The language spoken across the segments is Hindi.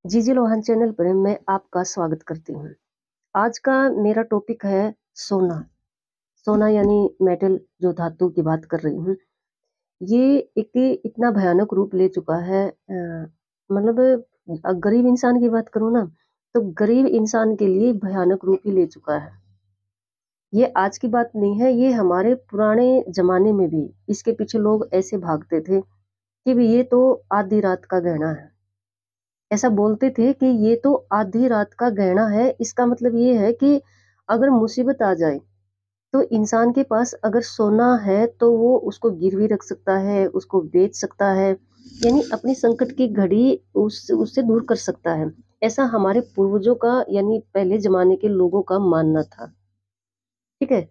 जीजी लोहान चैनल पर मैं आपका स्वागत करती हूँ। आज का मेरा टॉपिक है सोना। सोना यानी मेटल, जो धातु की बात कर रही हूँ। ये एक इतना भयानक रूप ले चुका है। मतलब गरीब इंसान की बात करूँ ना, तो गरीब इंसान के लिए भयानक रूप ही ले चुका है। ये आज की बात नहीं है, ये हमारे पुराने जमाने में भी इसके पीछे लोग ऐसे भागते थे कि भी ये तो आधी रात का गहना है। ऐसा बोलते थे कि ये तो आधी रात का गहना है। इसका मतलब ये है कि अगर मुसीबत आ जाए तो इंसान के पास अगर सोना है तो वो उसको गिरवी रख सकता है, उसको बेच सकता है, यानी अपनी संकट की घड़ी उससे दूर कर सकता है। ऐसा हमारे पूर्वजों का यानी पहले जमाने के लोगों का मानना था। ठीक है,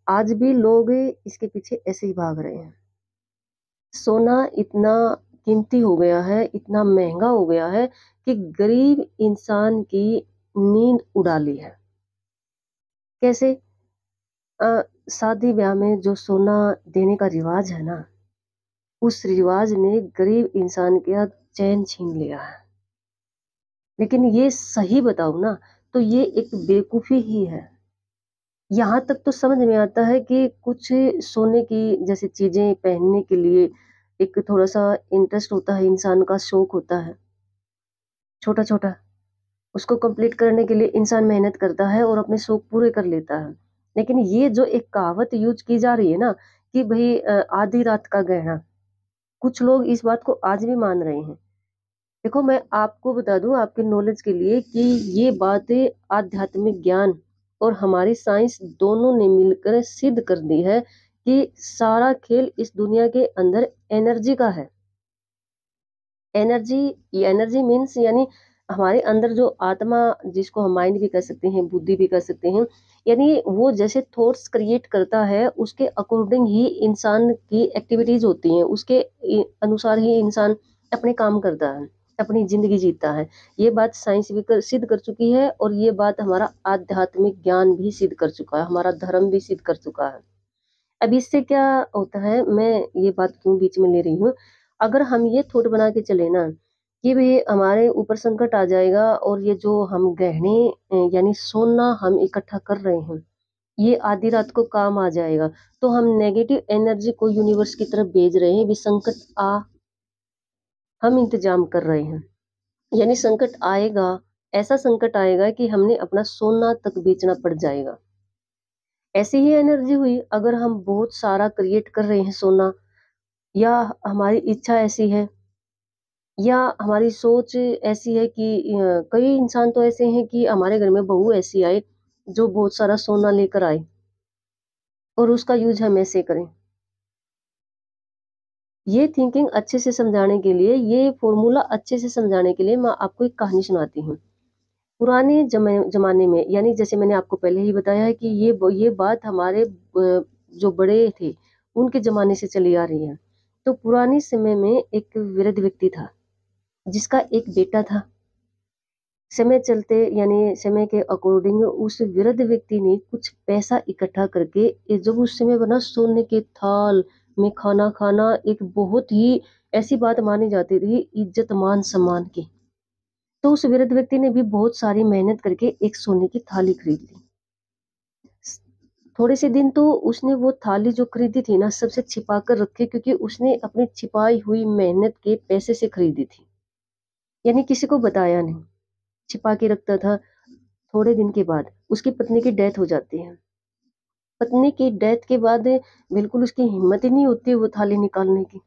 आज भी लोग इसके पीछे ऐसे ही भाग रहे हैं। सोना इतना कीमती हो गया है, इतना महंगा हो गया है कि गरीब इंसान की नींद उड़ा ली है। कैसे? शादी ब्याह में जो सोना देने का रिवाज है ना, उस रिवाज ने गरीब इंसान का चैन छीन लिया है। लेकिन ये सही बताऊं ना, तो ये एक बेवकूफी ही है। यहाँ तक तो समझ में आता है कि कुछ सोने की जैसे चीजें पहनने के लिए एक थोड़ा सा इंटरेस्ट होता है, इंसान का शौक होता है छोटा छोटा। उसको कंप्लीट करने के लिए इंसान मेहनत करता है और अपने शौक पूरे कर लेता है। लेकिन ये जो एक कहावत यूज की जा रही है ना कि भाई आधी रात का गहना, कुछ लोग इस बात को आज भी मान रहे हैं। देखो, मैं आपको बता दूं आपके नॉलेज के लिए कि ये बातें आध्यात्मिक ज्ञान और हमारी साइंस दोनों ने मिलकर सिद्ध कर दी है कि सारा खेल इस दुनिया के अंदर एनर्जी का है। एनर्जी, ये एनर्जी मीन्स यानी हमारे अंदर जो आत्मा, जिसको हम माइंड भी कह सकते हैं, बुद्धि भी कह सकते हैं, यानी वो जैसे थॉट्स क्रिएट करता है उसके अकॉर्डिंग ही इंसान की एक्टिविटीज होती हैं, उसके अनुसार ही इंसान अपने काम करता है, अपनी जिंदगी जीता है। ये बात साइंस भी सिद्ध कर चुकी है और ये बात हमारा आध्यात्मिक ज्ञान भी सिद्ध कर चुका है, हमारा धर्म भी सिद्ध कर चुका है। अब इससे क्या होता है, मैं ये बात क्यों बीच में ले रही हूँ। अगर हम ये थोट बना के चले ना कि भाई हमारे ऊपर संकट आ जाएगा और ये जो हम गहने यानी सोना हम इकट्ठा कर रहे हैं, ये आधी रात को काम आ जाएगा, तो हम नेगेटिव एनर्जी को यूनिवर्स की तरफ भेज रहे हैं। भी संकट आ, हम इंतजाम कर रहे हैं, यानी संकट आएगा, ऐसा संकट आएगा कि हमने अपना सोना तक बेचना पड़ जाएगा। ऐसी ही एनर्जी हुई अगर हम बहुत सारा क्रिएट कर रहे हैं सोना, या हमारी इच्छा ऐसी है, या हमारी सोच ऐसी है कि कई इंसान तो ऐसे हैं कि हमारे घर में बहू ऐसी आए जो बहुत सारा सोना लेकर आए और उसका यूज हम ऐसे करें। ये थिंकिंग अच्छे से समझाने के लिए, ये फॉर्मूला अच्छे से समझाने के लिए मैं आपको एक कहानी सुनाती हूँ। पुराने जमाने में, यानी जैसे मैंने आपको पहले ही बताया है कि ये बात हमारे जो बड़े थे उनके जमाने से चली आ रही है। तो पुराने समय में एक वृद्ध व्यक्ति था जिसका एक बेटा था। समय चलते यानी समय के अकॉर्डिंग उस वृद्ध व्यक्ति ने कुछ पैसा इकट्ठा करके जब उस समय बना सोने के थाल में खाना खाना एक बहुत ही ऐसी बात मानी जाती थी, इज्जत मान सम्मान की। तो उस वृद्ध व्यक्ति ने भी बहुत सारी मेहनत करके एक सोने की थाली खरीद ली। थोड़े से दिन तो उसने वो थाली जो खरीदी थी ना सबसे छिपा कर रखी, क्योंकि उसने अपनी छिपाई हुई मेहनत के पैसे से खरीदी थी, यानी किसी को बताया नहीं, छिपा के रखता था। थोड़े दिन के बाद उसकी पत्नी की डेथ हो जाती है। पत्नी की डेथ के बाद बिल्कुल उसकी हिम्मत ही नहीं होती वो थाली निकालने की।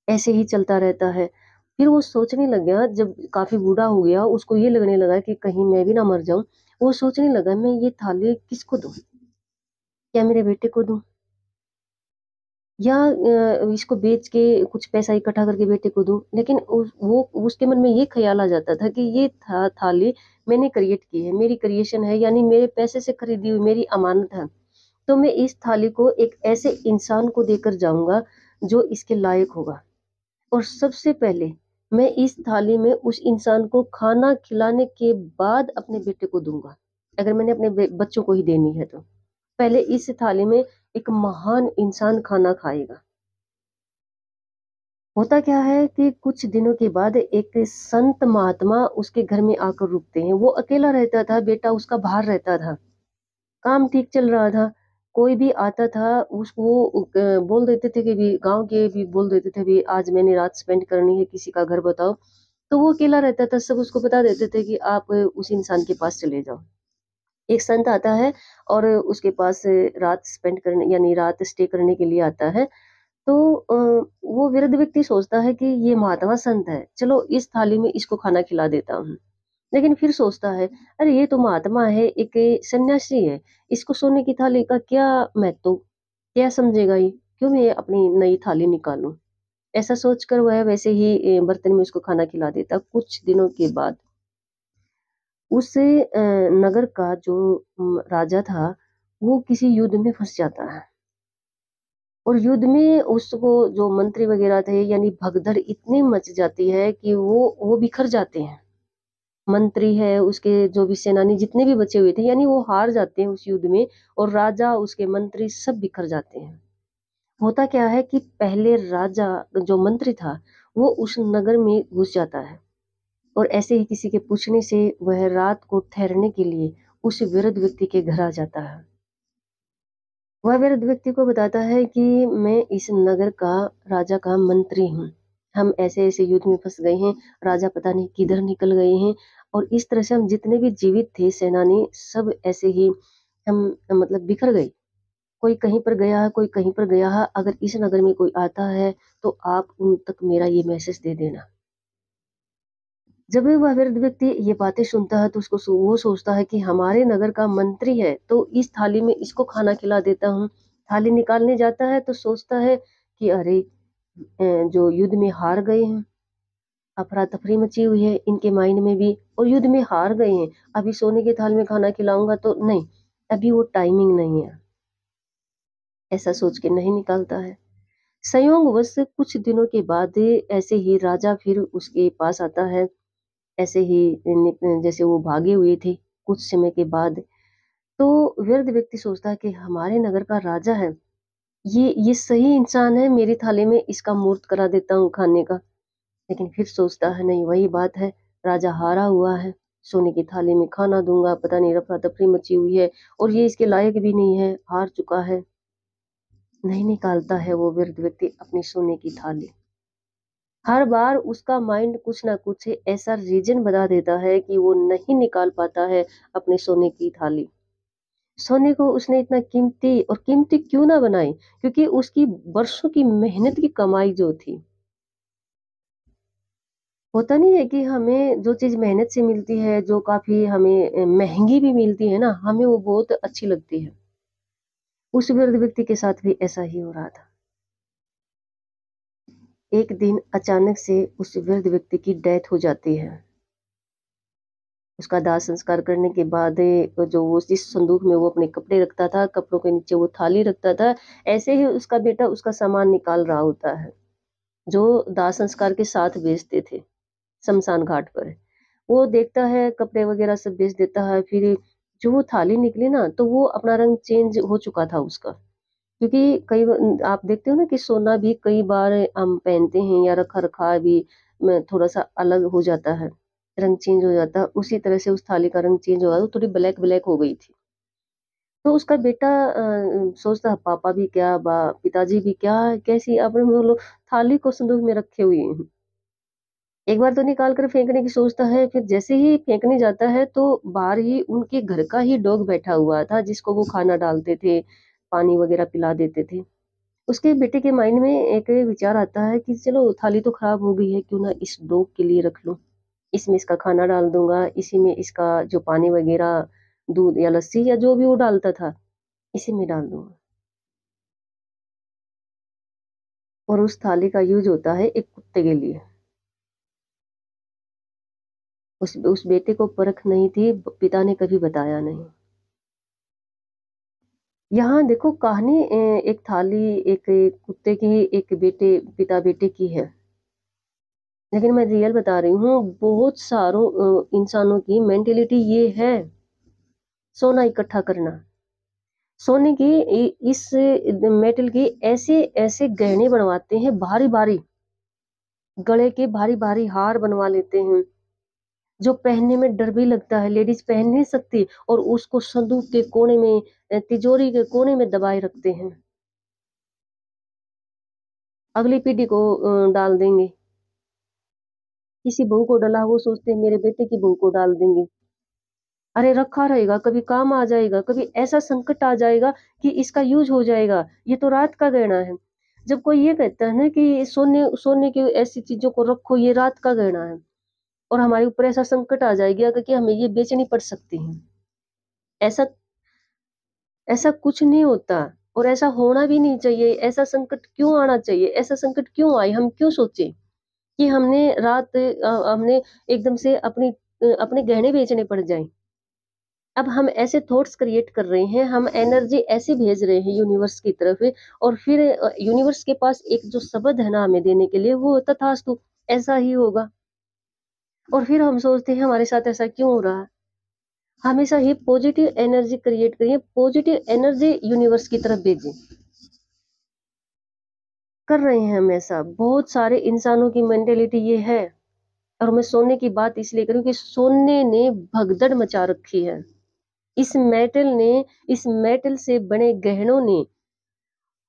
ऐसे ही चलता रहता है। फिर वो सोचने लग गया, जब काफी बूढ़ा हो गया, उसको ये लगने लगा कि कहीं मैं भी ना मर जाऊं। वो सोचने लगा, मैं ये थाली किसको दूं? क्या मेरे बेटे को दूं, या इसको बेच के कुछ पैसा इकट्ठा करके बेटे को दूं? लेकिन वो उसके मन में ये ख्याल आ जाता था कि ये थाली मैंने क्रिएट की है, मेरी क्रिएशन है, यानी मेरे पैसे से खरीदी हुई मेरी अमानत है। तो मैं इस थाली को एक ऐसे इंसान को देकर जाऊंगा जो इसके लायक होगा, और सबसे पहले मैं इस थाली में उस इंसान को खाना खिलाने के बाद अपने बेटे को दूंगा। अगर मैंने अपने बच्चों को ही देनी है तो पहले इस थाली में एक महान इंसान खाना खाएगा। होता क्या है कि कुछ दिनों के बाद एक संत महात्मा उसके घर में आकर रुकते हैं। वो अकेला रहता था, बेटा उसका बाहर रहता था। काम ठीक चल रहा था। कोई भी आता था उसको बोल देते थे कि भी गाँव के भी बोल देते थे भी आज मैंने रात स्पेंड करनी है, किसी का घर बताओ। तो वो अकेला रहता था, सब उसको बता देते थे कि आप उस इंसान के पास चले जाओ। एक संत आता है और उसके पास रात स्पेंड करने यानी रात स्टे करने के लिए आता है। तो वो वृद्ध व्यक्ति सोचता है कि ये महात्मा संत है, चलो इस थाली में इसको खाना खिला देता हूँ। लेकिन फिर सोचता है, अरे ये तो महात्मा है, एक सन्यासी है, इसको सोने की थाली का क्या महत्व, क्या समझेगा ये, क्यों मैं अपनी नई थाली निकालूं। ऐसा सोचकर वह वैसे ही बर्तन में उसको खाना खिला देता। कुछ दिनों के बाद उस नगर का जो राजा था, वो किसी युद्ध में फंस जाता है। और युद्ध में उसको जो मंत्री वगैरह थे यानी भगदड़ इतनी मच जाती है कि वो बिखर जाते हैं। मंत्री है, उसके जो भी सेनानी जितने भी बचे हुए थे यानी वो हार जाते हैं उस युद्ध में। और राजा, उसके मंत्री सब बिखर जाते हैं। होता क्या है कि पहले राजा जो मंत्री था वो उस नगर में घुस जाता है और ऐसे ही किसी के पूछने से वह रात को ठहरने के लिए उस वृद्ध व्यक्ति के घर आ जाता है। वह वृद्ध व्यक्ति को बताता है कि मैं इस नगर का राजा का मंत्री हूँ। हम ऐसे ऐसे युद्ध में फंस गए हैं, राजा पता नहीं किधर निकल गए हैं। और इस तरह से हम जितने भी जीवित थे सेनानी सब ऐसे ही हम मतलब बिखर गए। कोई कहीं पर गया है, कोई कहीं पर गया है। अगर इस नगर में कोई आता है तो आप उन तक मेरा ये मैसेज दे देना। जब भी वह वृद्ध व्यक्ति ये बातें सुनता है तो वो सोचता है कि हमारे नगर का मंत्री है, तो इस थाली में इसको खाना खिला देता हूँ। थाली निकालने जाता है तो सोचता है कि अरे जो युद्ध में हार गए हैं, अफरा तफरी मची हुई है इनके माइंड में भी, और युद्ध में हार गए हैं, अभी सोने के थाल में खाना खिलाऊंगा तो नहीं, अभी वो टाइमिंग नहीं है। ऐसा सोच के नहीं निकालता है। संयोगवश कुछ दिनों के बाद ऐसे ही राजा फिर उसके पास आता है। ऐसे ही जैसे वो भागे हुए थे कुछ समय के बाद। तो वृद्ध व्यक्ति सोचता है कि हमारे नगर का राजा है, ये सही इंसान है, मेरी थाली में इसका मूर्त करा देता हूँ खाने का। लेकिन फिर सोचता है नहीं, वही बात है, राजा हारा हुआ है, सोने की थाली में खाना दूंगा, पता नहीं रफा दफरी मची हुई है और ये इसके लायक भी नहीं है, हार चुका है। नहीं निकालता है वो वृद्ध व्यक्ति अपनी सोने की थाली। हर बार उसका माइंड कुछ ना कुछ ऐसा रीजन बता देता है कि वो नहीं निकाल पाता है अपने सोने की थाली। सोने को उसने इतना कीमती, और कीमती क्यों ना बनाई, क्योंकि उसकी बरसों की मेहनत की कमाई जो थी। होता नहीं है कि हमें जो चीज मेहनत से मिलती है, जो काफी हमें महंगी भी मिलती है ना, हमें वो बहुत अच्छी लगती है। उस वृद्ध व्यक्ति के साथ भी ऐसा ही हो रहा था। एक दिन अचानक से उस वृद्ध व्यक्ति की डेथ हो जाती है। उसका दाह संस्कार करने के बाद जो वो जिस संदूक में वो अपने कपड़े रखता था, कपड़ों के नीचे वो थाली रखता था, ऐसे ही उसका बेटा उसका सामान निकाल रहा होता है, जो दाह संस्कार के साथ बेचते थे शमशान घाट पर। वो देखता है कपड़े वगैरह सब बेच देता है, फिर जो वो थाली निकली ना तो वो अपना रंग चेंज हो चुका था उसका। क्योंकि आप देखते हो ना कि सोना भी कई बार हम पहनते हैं या रखा रखा भी थोड़ा सा अलग हो जाता है, रंग चेंज हो जाता है। उसी तरह से उस थाली का रंग चेंज हो गया, वो थोड़ी ब्लैक ब्लैक हो गई थी। तो उसका बेटा सोचता है पापा भी क्या, पिताजी भी क्या, कैसी आपने बोलो थाली को संदूक में रखे हुए हैं। एक बार तो निकाल कर फेंकने की सोचता है, फिर जैसे ही फेंकने जाता है तो बाहर ही उनके घर का ही डॉग बैठा हुआ था, जिसको वो खाना डालते थे, पानी वगैरह पिला देते थे। उसके बेटे के माइंड में एक विचार आता है कि चलो थाली तो खराब हो गई है, क्यों ना इस डॉग के लिए रख लूं, इसमें इसका खाना डाल दूंगा, इसी में इसका जो पानी वगैरह, दूध या लस्सी या जो भी वो डालता था, इसी में डाल दूंगा। और उस थाली का यूज होता है एक कुत्ते के लिए। उस बेटे को परख नहीं थी, पिता ने कभी बताया नहीं। यहाँ देखो कहानी एक थाली, एक कुत्ते की, एक बेटे, पिता बेटे की है। लेकिन मैं रियल बता रही हूँ, बहुत सारों इंसानों की मेंटेलिटी ये है, सोना इकट्ठा करना। सोने की इस मेटल की ऐसे ऐसे गहने बनवाते हैं भारी भारी, गले के भारी-भारी हार बनवा लेते हैं, जो पहनने में डर भी लगता है, लेडीज़ पहन नहीं सकती और उसको संदूक के कोने में तिजोरी के कोने में दबाए रखते हैं। अगली पीढ़ी को डाल देंगे। किसी बहू को डला वो सोचते हैं मेरे बेटे की बहू को डाल देंगे। अरे रखा रहेगा, कभी काम आ जाएगा, कभी ऐसा संकट आ जाएगा कि इसका यूज़ हो जाएगा, ये तो रात का गहना है। जब कोई ये कहता है ना कि सोने सोने की ऐसी चीज़ों को रखो ये रात का गहना है और हमारे ऊपर ऐसा संकट आ जाएगा कि हमें ये बेचनी पड़ सकती है। ऐसा ऐसा कुछ नहीं होता और ऐसा होना भी नहीं चाहिए। ऐसा संकट क्यों आना चाहिए? ऐसा संकट क्यों आए? हम क्यों सोचे कि हमने एकदम से अपने गहने बेचने पड़ जाएँ। अब हम ऐसे थॉट्स क्रिएट कर रहे हैं, हम एनर्जी ऐसे भेज रहे हैं यूनिवर्स की तरफ और फिर यूनिवर्स के पास एक जो शब्द है ना हमें देने के लिए वो तथास्तु, ऐसा ही होगा। और फिर हम सोचते हैं हमारे साथ ऐसा क्यों हो रहा है? हमेशा ही पॉजिटिव एनर्जी क्रिएट करिए, पॉजिटिव एनर्जी यूनिवर्स की तरफ भेजें। कर रहे हैं हम ऐसा, बहुत सारे इंसानों की मेंटालिटी ये है और मैं सोने की बात इसलिए करूँ कि सोने ने भगदड़ मचा रखी है। इस मेटल से बने गहनों ने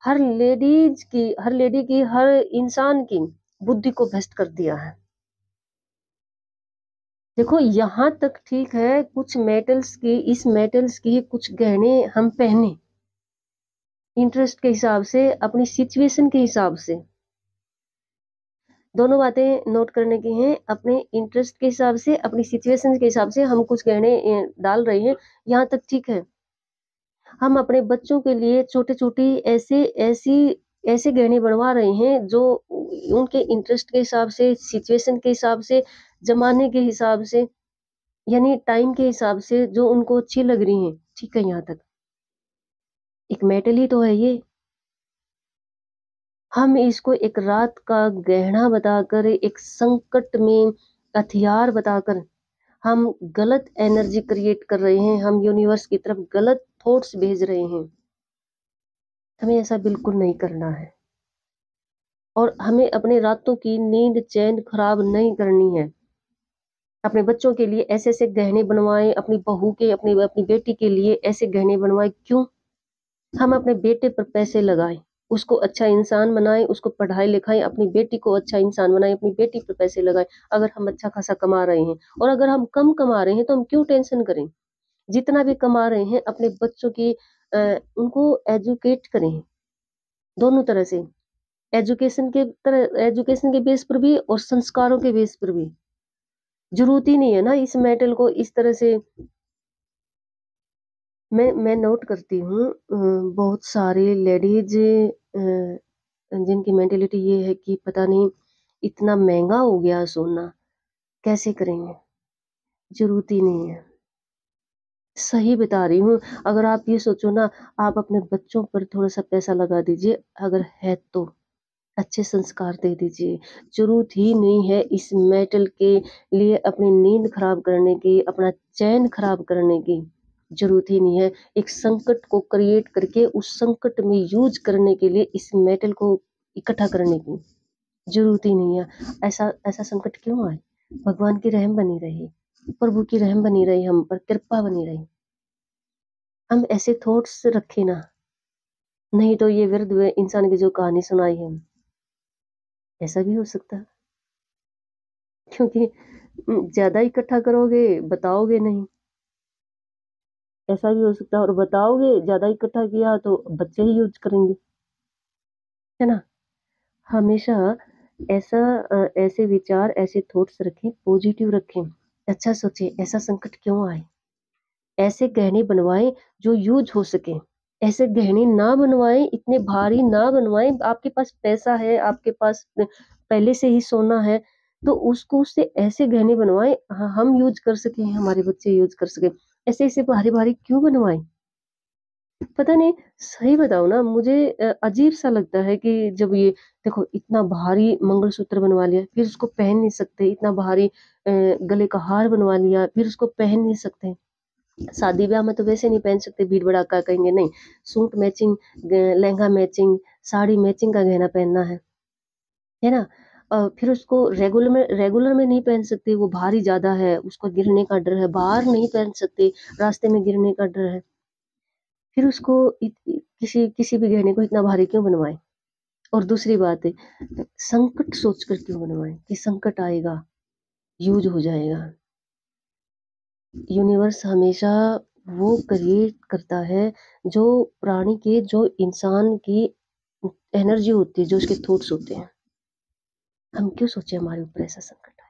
हर लेडी की, हर इंसान की बुद्धि को भ्रष्ट कर दिया है। देखो यहाँ तक ठीक है, इस मेटल्स की कुछ गहने हम पहने, इंटरेस्ट के हिसाब से, अपनी सिचुएशन के हिसाब से। दोनों बातें नोट करने की हैं, अपने इंटरेस्ट के हिसाब से, अपनी सिचुएशन के हिसाब से हम कुछ गहने डाल रहे हैं, यहाँ तक ठीक है। हम अपने बच्चों के लिए छोटे-छोटे ऐसे गहने बनवा रहे हैं जो उनके इंटरेस्ट के हिसाब से, सिचुएशन के हिसाब से, ज़माने के हिसाब से, यानी टाइम के हिसाब से जो उनको अच्छी लग रही हैं, ठीक है यहाँ तक। एक मेटल ही तो है ये। हम इसको एक रात का गहना बताकर, एक संकट में हथियार बताकर हम गलत एनर्जी क्रिएट कर रहे हैं, हम यूनिवर्स की तरफ गलत थॉट्स भेज रहे हैं। हमें ऐसा बिल्कुल नहीं करना है और हमें अपने रातों की नींद चैन खराब नहीं करनी है। अपने बच्चों के लिए ऐसे-ऐसे गहने बनवाएँ, अपनी बहू के, अपनी अपनी बेटी के लिए ऐसे गहने बनवाएँ, क्यों? हम अपने बेटे पर पैसे लगाएँ, उसको अच्छा इंसान बनाएँ, उसको पढ़ाएँ-लिखाएँ, अपनी बेटी को अच्छा इंसान बनाएँ, अपनी बेटी पे पैसे लगाएँ, अगर हम अच्छा खासा कमा रहे हैं और अगर हम कम कमा रहे हैं, तो हम क्यों टेंशन करें? जितना भी कमा रहे हैं, अपने बच्चों की उनको एजुकेट करें, दोनों तरह से। एजुकेशन के बेस पर भी और संस्कारों के बेस पर भी। ज़रूरत ही नहीं है ना इस मेटल को इस तरह से। मैं नोट करती हूँ बहुत सारी लेडीज़ जिनकी मेंटालिटी ये है कि पता नहीं इतना महँगा हो गया सोना, कैसे करेंगे? ज़रूरत ही नहीं है। सही बता रही हूँ, अगर आप ये सोचो ना, आप अपने बच्चों पर थोड़ा-सा पैसा लगा दीजिए, अगर है तो। अच्छे संस्कार दे दीजिए। ज़रूरत ही नहीं है इस मेटल के लिए अपनी नींद खराब करने की, अपना चैन खराब करने की, ज़रूरत ही नहीं है। एक संकट को क्रिएट करके उस संकट में यूज़ करने के लिए इस मेटल को इकट्ठा करने की, ज़रूरत ही नहीं है। ऐसा ऐसा संकट क्यों आए? भगवान की रहम बनी रहे, प्रभु की रहम बनी रहे हम पर, कृपा बनी रहे। हम ऐसे थॉट्स रखें ना, नहीं तो ये वृद्ध इंसान की जो कहानी सुनाई है, ऐसा भी हो सकता है। क्योंकि ज़्यादा इकट्ठा करोगे, बताओगे नहीं, ऐसा भी हो सकता है और बताओगे ज़्यादा इकट्ठा किया तो बच्चे ही यूज़ करेंगे, है ना? हमेशा ऐसे विचार, ऐसे थॉट्स रखें, पॉजिटिव रखें, अच्छा सोचें, ऐसा संकट क्यों आए? ऐसे गहने बनवाएँ जो यूज़ हो सकें, ऐसे गहने ना बनवाएँ, इतने भारी ना बनवाएँ, आपके पास पैसा है, आपके पास पहले से ही सोना है, तो उसको उससे ऐसे गहने बनवाएँ हम यूज़ कर सकें, हमारे बच्चे यूज़ कर सकें। ऐसे-ऐसे भारी-भारी क्यों बनवाएँ? पता नहीं, सही बताऊँ ना, मुझे अजीब-सा लगता है कि जब ये देखो इतना भारी मंगलसूत्र बनवा लिया, फिर उसको पहन नहीं सकते, इतना भारी गले का हार बनवा लिया, फिर उसको पहन नहीं सकते। शादी-ब्याह में तो वैसे नहीं पहन सकते, भीड़-भड़ाका कहेंगे नहीं, suit matching, lehenga matching, sari matching का गहना पहनना है ना? फिर उसको रेगुलर में नहीं पहन सकते, वो भारी ज़्यादा है, उसको गिरने का डर है, बाहर नहीं पहन सकते, रास्ते में गिरने का डर है। फिर उसको किसी किसी भी गहने को इतना भारी क्यों बनवाएं? और दूसरी बात है, संकट सोचकर क्यों बनवाएं कि संकट आएगा, यूज हो जाएगा। यूनिवर्स हमेशा वो क्रिएट करता है जो प्राणी के, जो इंसान की एनर्जी होती है, जो उसके थॉट्स होते हैं। हम क्यों सोचे हमारे ऊपर ऐसा संकट